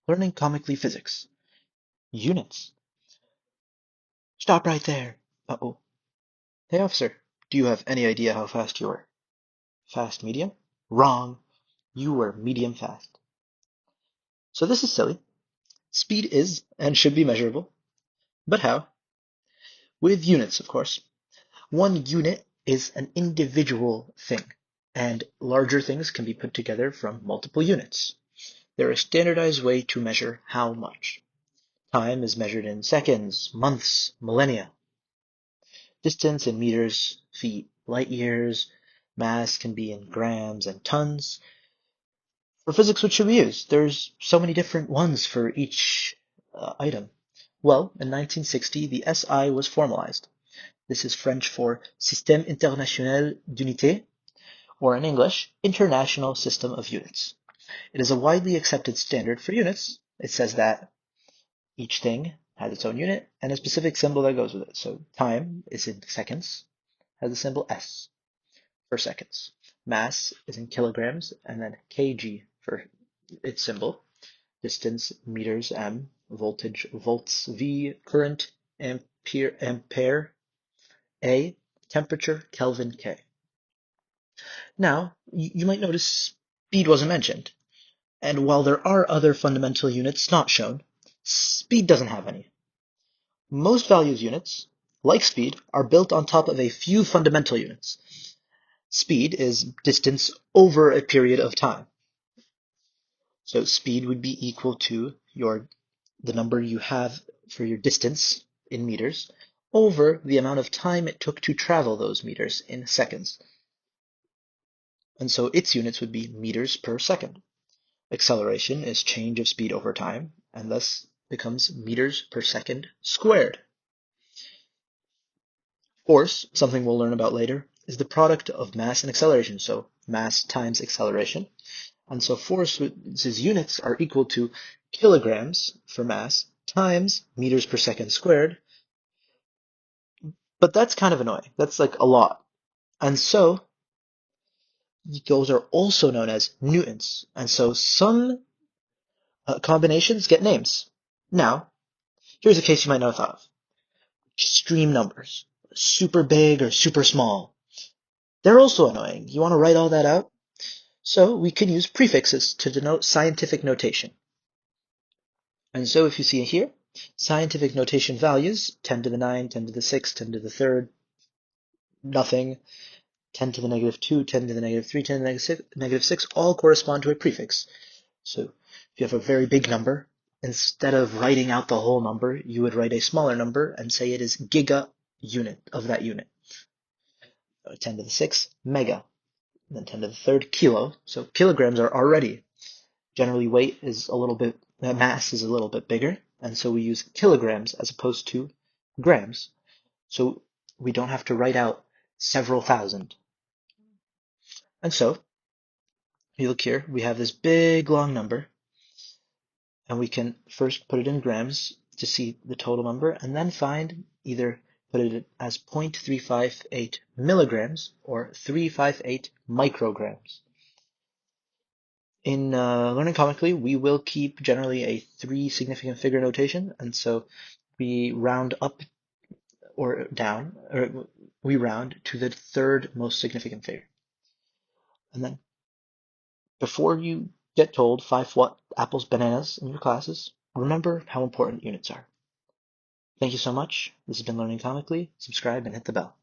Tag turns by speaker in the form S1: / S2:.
S1: Learning Comically Physics. Units. Stop right there. Uh-oh. Hey, officer, do you have any idea how fast you were? Fast medium? Wrong. You were medium fast. So this is silly. Speed is and should be measurable. But how? With units, of course. One unit is an individual thing, and larger things can be put together from multiple units. They're a standardized way to measure how much. Time is measured in seconds, months, millennia. Distance in meters, feet, light years. Mass can be in grams and tons. For physics, what should we use? There's so many different ones for each item. Well, in 1960, the SI was formalized. This is French for Système International d'Unités, or in English, International System of Units. It is a widely accepted standard for units. It says that each thing has its own unit and a specific symbol that goes with it. So time is in seconds, has the symbol S for seconds. Mass is in kilograms, and then kg for its symbol. Distance, meters, m. Voltage, volts, v. Current, ampere, a. Temperature, Kelvin, K. Now, you might notice speed wasn't mentioned. And while there are other fundamental units not shown, speed doesn't have any. Most values units, like speed, are built on top of a few fundamental units. Speed is distance over a period of time. So speed would be equal to the number you have for your distance in meters over the amount of time it took to travel those meters in seconds. And so its units would be meters per second. Acceleration is change of speed over time, and thus becomes meters per second squared. Force, something we'll learn about later, is the product of mass and acceleration, so mass times acceleration. And so force's units are equal to kilograms for mass times meters per second squared. But that's kind of annoying. That's like a lot. And so those are also known as newtons. And so some combinations get names. Now, here's a case you might not have thought of. Extreme numbers, super big or super small. They're also annoying. You want to write all that out? So we can use prefixes to denote scientific notation. And so if you see here, scientific notation values, 10 to the 9, 10 to the 6, 10 to the 3rd, nothing, 10 to the negative 2, 10 to the negative 3, 10 to the negative 6, all correspond to a prefix. So if you have a very big number, instead of writing out the whole number, you would write a smaller number and say it is giga unit of that unit. 10 to the 6, mega. And then 10 to the 3rd, kilo. So kilograms are already, generally weight is a little bit, mass is a little bit bigger. And so we use kilograms as opposed to grams. So we don't have to write out several thousand. And so, if you look here, we have this big long number. And we can first put it in grams to see the total number, and then put it as 0.358 milligrams or 358 micrograms. In Learning Comically, we will keep generally a 3 significant figure notation, and so we round up or down, or we round to the 3rd most significant figure. And then, before you get told 5 what apples, bananas in your classes, remember how important units are. Thank you so much. This has been Learning Comically. Subscribe and hit the bell.